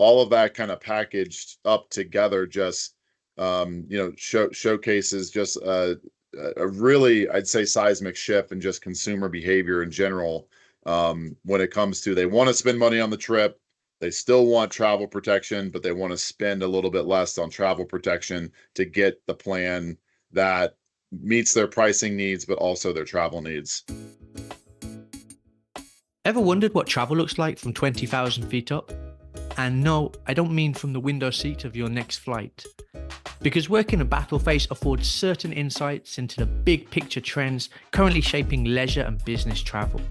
all of that kind of packaged up together just showcases just a really, I'd say, seismic shift in just consumer behavior in general. When it comes to, they want to spend money on the trip, they still want travel protection, but they want to spend a little bit less on travel protection to get the plan that meets their pricing needs, but also their travel needs. Ever wondered what travel looks like from 20,000 feet up? And no, I don't mean from the window seat of your next flight. Because working at battleface affords certain insights into the big picture trends currently shaping leisure and business travel.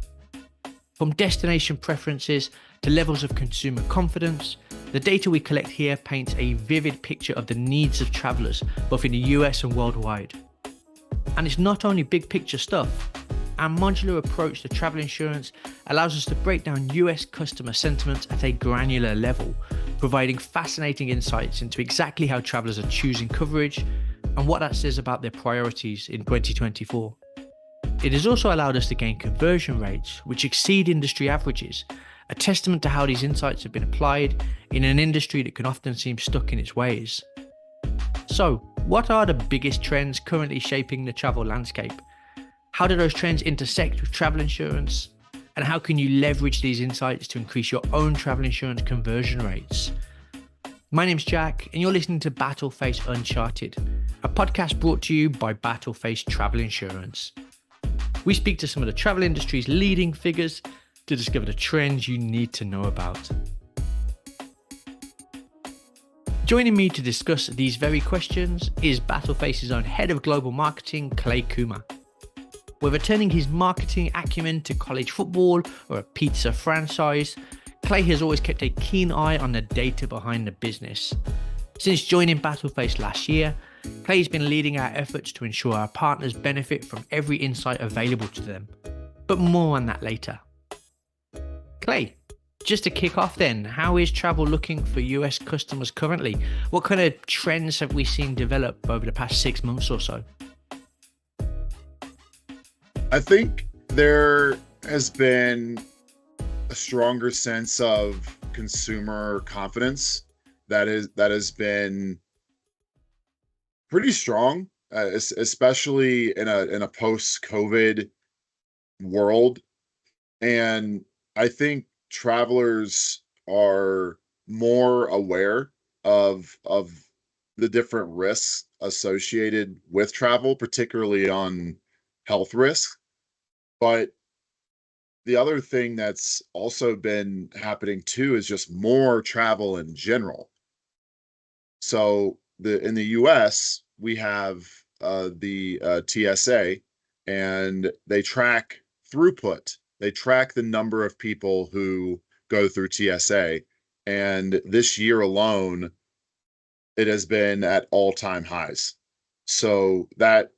From destination preferences to levels of consumer confidence, the data we collect here paints a vivid picture of the needs of travelers both in the US and worldwide. And it's not only big picture stuff. Our modular approach to travel insurance allows us to break down US customer sentiments at a granular level, providing fascinating insights into exactly how travelers are choosing coverage and what that says about their priorities in 2024. It has also allowed us to gain conversion rates which exceed industry averages, a testament to how these insights have been applied in an industry that can often seem stuck in its ways. So, what are the biggest trends currently shaping the travel landscape? How do those trends intersect with travel insurance? And how can you leverage these insights to increase your own travel insurance conversion rates? My name's Jack, and you're listening to Battleface Uncharted, a podcast brought to you by Battleface Travel Insurance. We speak to some of the travel industry's leading figures to discover the trends you need to know about. Joining me to discuss these very questions is Battleface's own head of global marketing, Coomer. Whether turning his marketing acumen to college football or a pizza franchise, Clay has always kept a keen eye on the data behind the business. Since joining Battleface last year, Clay has been leading our efforts to ensure our partners benefit from every insight available to them. But more on that later. Clay, just to kick off then, how is travel looking for US customers currently? What kind of trends have we seen develop over the past 6 months or so? I think there has been a stronger sense of consumer confidence that has been pretty strong, especially in a post-COVID world. And I think travelers are more aware of the different risks associated with travel, particularly on health risks. But the other thing that's also been happening too is just more travel in general. So in the US, we have the TSA, and they track throughput. They track the number of people who go through TSA. And this year alone, it has been at all-time highs. So that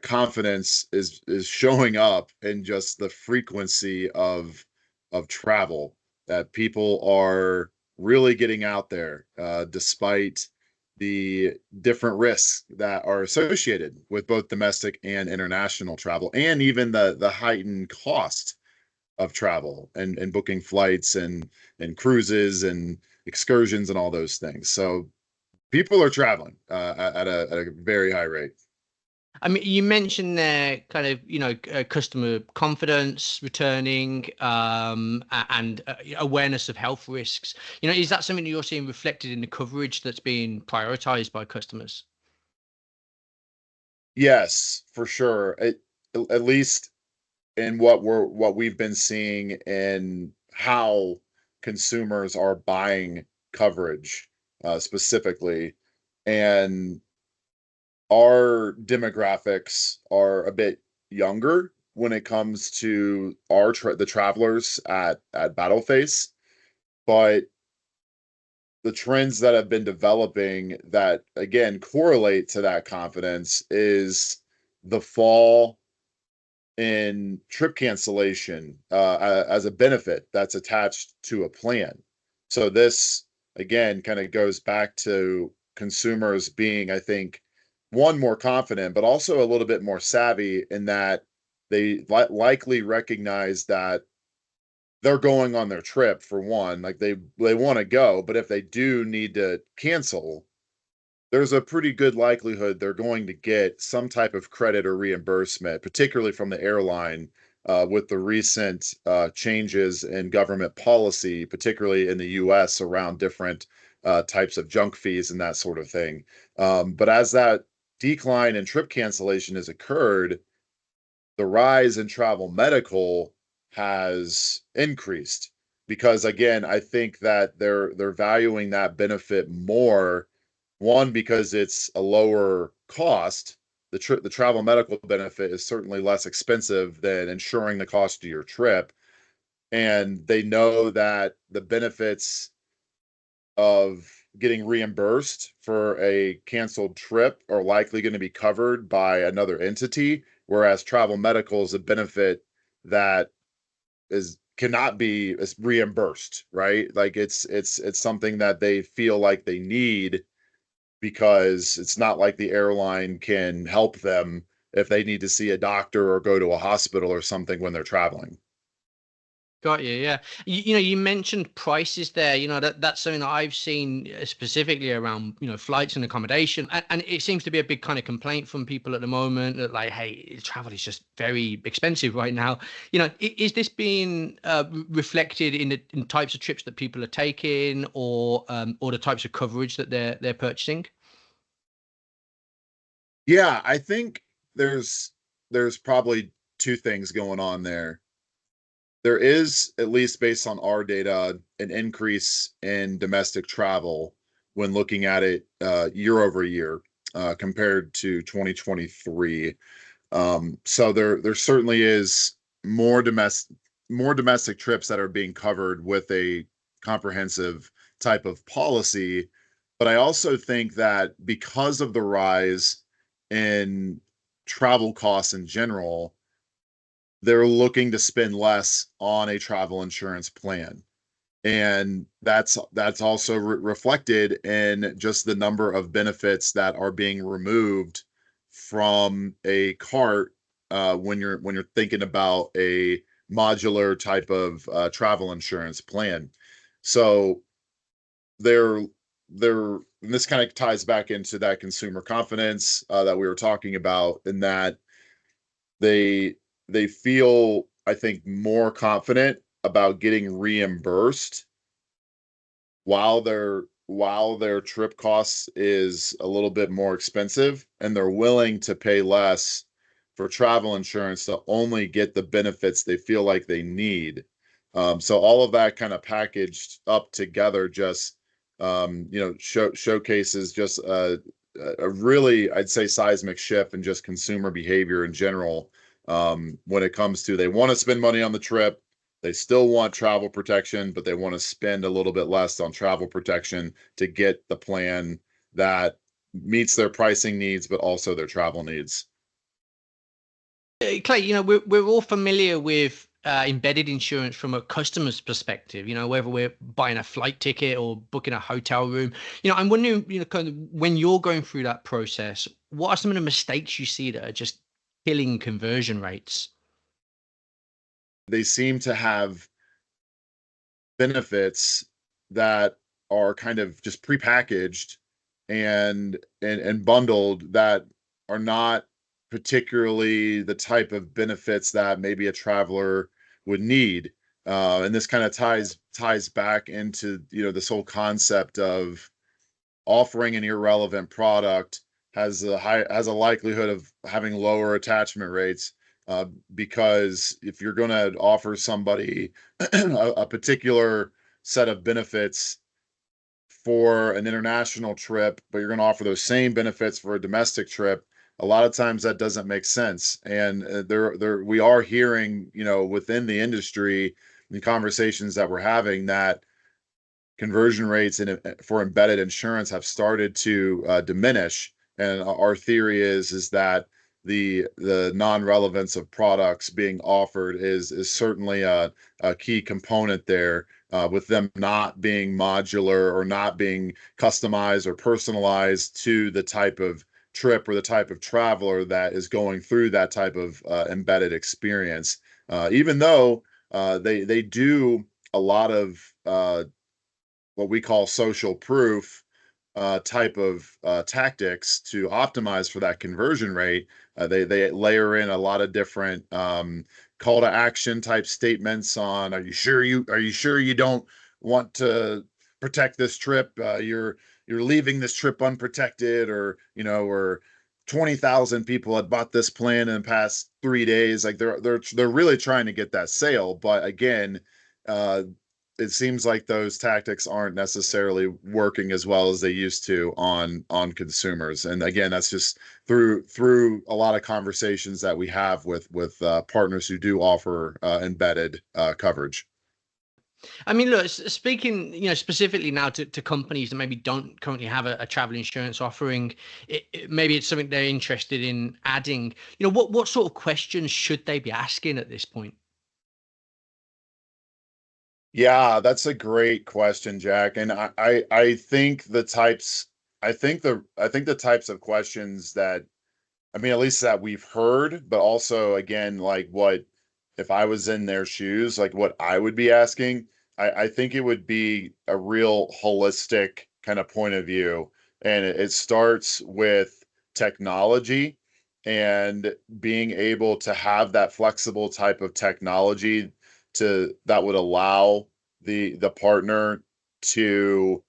confidence is showing up in just the frequency of travel, that people are really getting out there, despite the different risks that are associated with both domestic and international travel, and even the heightened cost of travel and booking flights and cruises and excursions and all those things. So people are traveling at a very high rate. I mean, you mentioned there kind of, customer confidence returning, and awareness of health risks. Is that something that you're seeing reflected in the coverage that's being prioritized by customers? Yes, for sure. At least in what we've been seeing in how consumers are buying coverage, specifically. And our demographics are a bit younger when it comes to the travelers at Battleface, but the trends that have been developing that again correlate to that confidence is the fall in trip cancellation as a benefit that's attached to a plan. So this again kind of goes back to consumers being, I think, one, more confident, but also a little bit more savvy in that they likely recognize that they're going on their trip for one, like they want to go, but if they do need to cancel, there's a pretty good likelihood they're going to get some type of credit or reimbursement, particularly from the airline, with the recent changes in government policy, particularly in the US around different types of junk fees and that sort of thing. But as that decline in trip cancellation has occurred, the rise in travel medical has increased because again, I think that they're valuing that benefit more. One, because it's a lower cost. The travel medical benefit is certainly less expensive than insuring the cost of your trip, and they know that the benefits of getting reimbursed for a canceled trip are likely going to be covered by another entity, whereas travel medical is a benefit that is cannot be reimbursed, right? Like it's something that they feel like they need because it's not like the airline can help them if they need to see a doctor or go to a hospital or something when they're traveling. Got you, yeah. You mentioned prices there. That's something that I've seen specifically around, flights and accommodation. And it seems to be a big kind of complaint from people at the moment that like, hey, travel is just very expensive right now. Is this being reflected in types of trips that people are taking or the types of coverage that they're purchasing? Yeah, I think there's probably two things going on there. There is, at least based on our data, an increase in domestic travel when looking at it year over year compared to 2023. So there certainly is more domestic trips that are being covered with a comprehensive type of policy. But I also think that because of the rise in travel costs in general, they're looking to spend less on a travel insurance plan. And that's also reflected in just the number of benefits that are being removed from a cart when you're thinking about a modular type of travel insurance plan. So they're they're and this kind of ties back into that consumer confidence that we were talking about, in that they they feel, I think, more confident about getting reimbursed while their trip costs is a little bit more expensive, and they're willing to pay less for travel insurance to only get the benefits they feel like they need. So all of that kind of packaged up together just showcases just a really, I'd say, seismic shift in just consumer behavior in general, when it comes to they want to spend money on the trip. They still want travel protection, but they want to spend a little bit less on travel protection to get the plan that meets their pricing needs, but also their travel needs. Clay, we're all familiar with embedded insurance from a customer's perspective, whether we're buying a flight ticket or booking a hotel room. I'm wondering, kind of when you're going through that process, what are some of the mistakes you see that are just killing conversion rates? They seem to have benefits that are kind of just prepackaged and bundled that are not particularly the type of benefits that maybe a traveler would need. And this kind of ties back into this whole concept of offering an irrelevant product has a likelihood of having lower attachment rates, because if you're going to offer somebody a particular set of benefits for an international trip, but you're going to offer those same benefits for a domestic trip, a lot of times that doesn't make sense. And there we are hearing, within the industry, in conversations that we're having, that conversion rates for embedded insurance have started to diminish. And our theory is that the non-relevance of products being offered is certainly a key component there, with them not being modular or not being customized or personalized to the type of trip or the type of traveler that is going through that type of embedded experience. Even though They do a lot of what we call social proof type of tactics to optimize for that conversion rate. They layer in a lot of different call to action type statements on, are you sure you don't want to protect this trip? You're leaving this trip unprotected, or or 20,000 people had bought this plan in the past 3 days. Like they're really trying to get that sale, but again, uh, it seems like those tactics aren't necessarily working as well as they used to on consumers. And again, that's just through a lot of conversations that we have with partners who do offer embedded coverage. I mean, look, speaking, specifically now to companies that maybe don't currently have a travel insurance offering, maybe it's something they're interested in adding. What sort of questions should they be asking at this point? Yeah, that's a great question, Jack. And I think the types of questions that, I mean, at least that we've heard, but also again, like what if I was in their shoes, like what I would be asking. I think it would be a real holistic kind of point of view. And it starts with technology and being able to have that flexible type of technology that would allow the partner to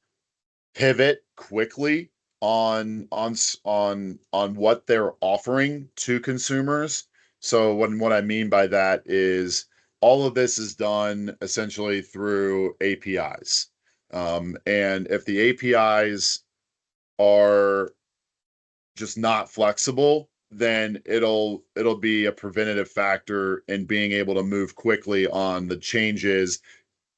pivot quickly on what they're offering to consumers. So what I mean by that is all of this is done essentially through APIs. And if the APIs are just not flexible, then it'll be a preventative factor in being able to move quickly on the changes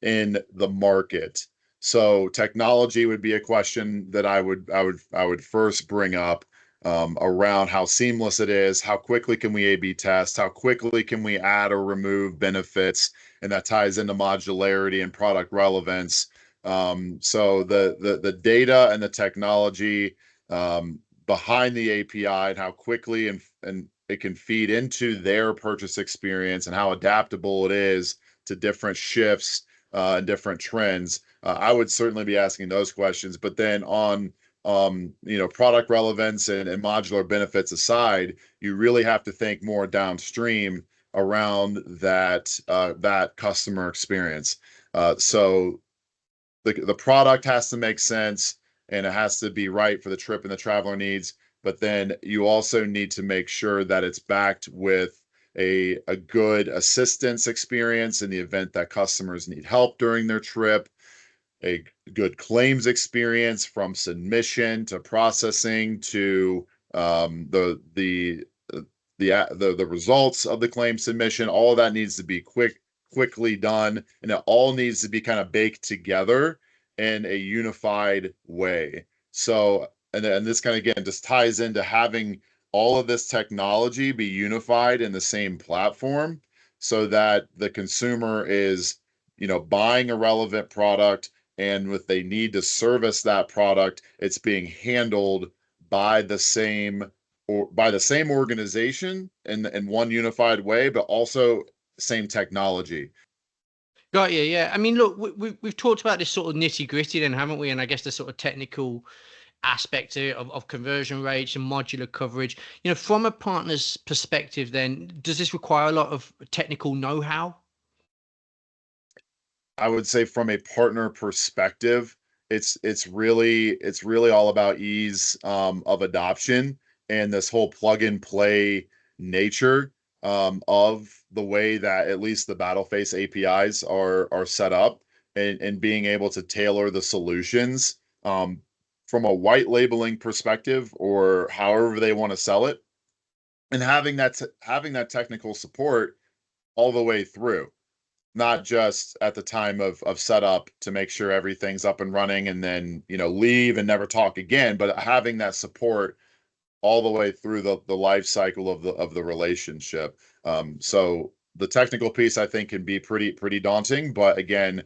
in the market. So technology would be a question that I would first bring up, around how seamless it is, how quickly can we A/B test, how quickly can we add or remove benefits, and that ties into modularity and product relevance. So the data and the technology behind the API, and how quickly and it can feed into their purchase experience, and how adaptable it is to different shifts and different trends. I would certainly be asking those questions. But then on product relevance and modular benefits aside, you really have to think more downstream around that customer experience. So the product has to make sense, and it has to be right for the trip and the traveler needs. But then you also need to make sure that it's backed with a good assistance experience in the event that customers need help during their trip, a good claims experience from submission to processing to the results of the claim submission. All of that needs to be quickly done, and it all needs to be kind of baked together in a unified way. So, and this kind of again just ties into having all of this technology be unified in the same platform, so that the consumer is, buying a relevant product, and if they need to service that product, it's being handled by the same by the same organization in one unified way, but also same technology. Got you. Yeah. I mean, look, we've talked about this sort of nitty gritty, then, haven't we? And I guess the sort of technical aspect of conversion rates and modular coverage. From a partner's perspective, then, does this require a lot of technical know-how? I would say from a partner perspective, it's really all about ease of adoption, and this whole plug and play nature of the way that at least the battleface APIs are set up, and being able to tailor the solutions from a white labeling perspective, or however they want to sell it, and having that technical support all the way through, not just at the time of setup to make sure everything's up and running, and then leave and never talk again, but having that support all the way through the life cycle of the relationship. So the technical piece, I think, can be pretty daunting, but again,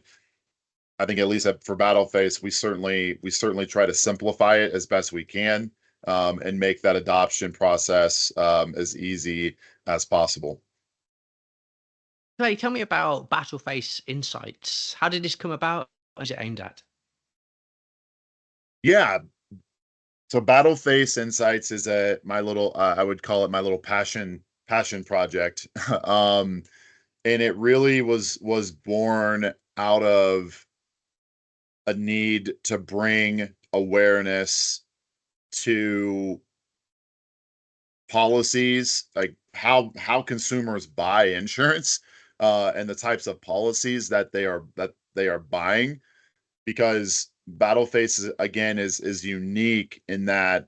I think at least for battleface, we certainly try to simplify it as best we can, and make that adoption process as easy as possible. Clay, tell me about Battleface Insights. How did this come about? What is it aimed at? Yeah. So Battleface Insights is a my little I would call it my little passion project. um and it really was born out of a need to bring awareness to policies, like how consumers buy insurance, and the types of policies that they are buying, because Battleface again is unique in that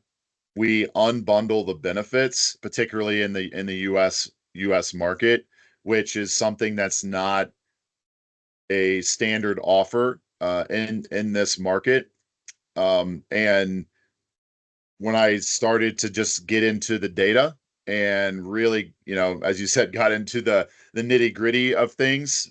we unbundle the benefits, particularly in the US market, which is something that's not a standard offer in this market. And when I started to just get into the data and really, as you said, got into the nitty gritty of things,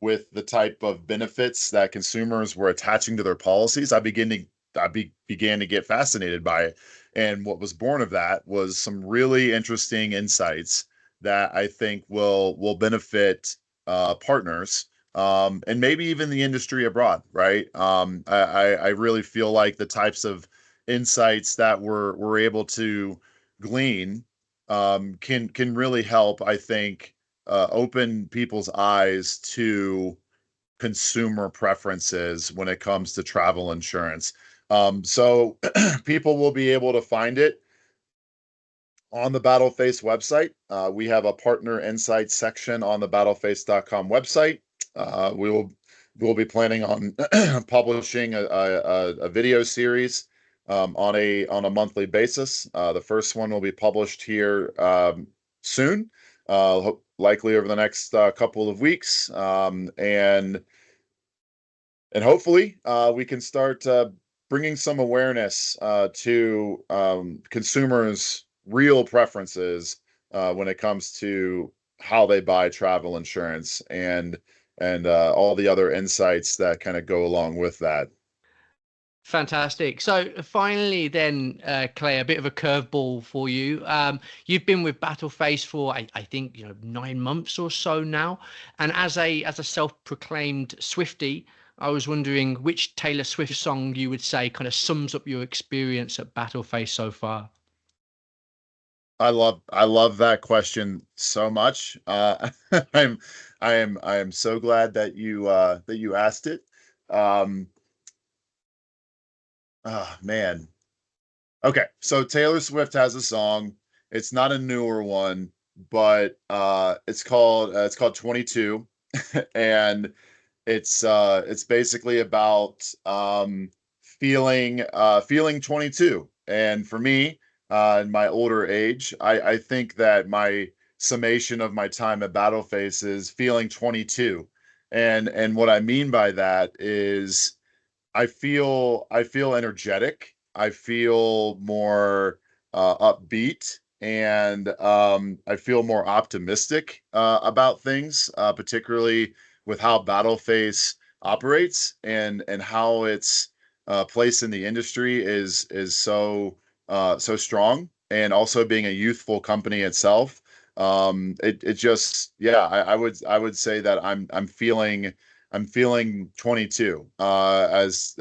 with the type of benefits that consumers were attaching to their policies, began to get fascinated by it. And what was born of that was some really interesting insights that I think will benefit partners, and maybe even the industry abroad, right? I really feel like the types of insights that we're able to glean, can really help, I think, open people's eyes to consumer preferences when it comes to travel insurance. So people will be able to find it on the Battleface website. We have a partner insights section on the battleface.com website. We'll be planning on publishing a video series, on a monthly basis. The first one will be published here, soon, likely over the next couple of weeks, and hopefully we can start bringing some awareness to consumers' real preferences when it comes to how they buy travel insurance, and all the other insights that kind of go along with that. Fantastic. So finally, then, Clay, a bit of a curveball for you. You've been with Battleface for I think 9 months or so now, and as a self-proclaimed Swiftie, I was wondering which Taylor Swift song you would say kind of sums up your experience at Battleface so far. I love that question so much. I'm I am so glad that you asked it. Um, oh man. Okay, so Taylor Swift has a song. It's not a newer one, but it's called 22, and it's basically about feeling 22. And for me, in my older age, I think that my summation of my time at Battleface is feeling 22. And what I mean by that is I feel energetic. I feel more upbeat, and I feel more optimistic about things, particularly with how Battleface operates, and how its place in the industry is so strong, and also being a youthful company itself. It just, yeah, I would say that I'm feeling 22, as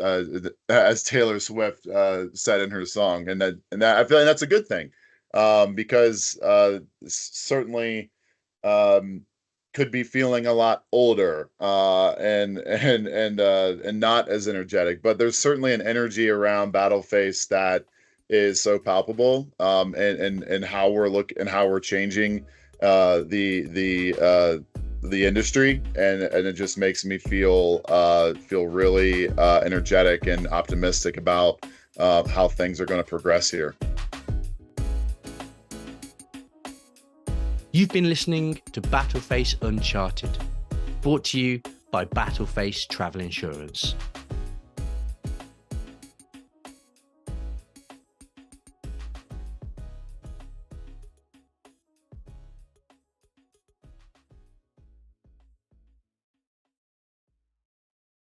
Taylor Swift said in her song, and that I feel like that's a good thing, because certainly, um, could be feeling a lot older, and not as energetic. But there's certainly an energy around Battleface that is so palpable, and how we're changing the industry, and it just makes me feel really energetic and optimistic about how things are going to progress here. You've been listening to Battleface Uncharted, brought to you by Battleface Travel Insurance.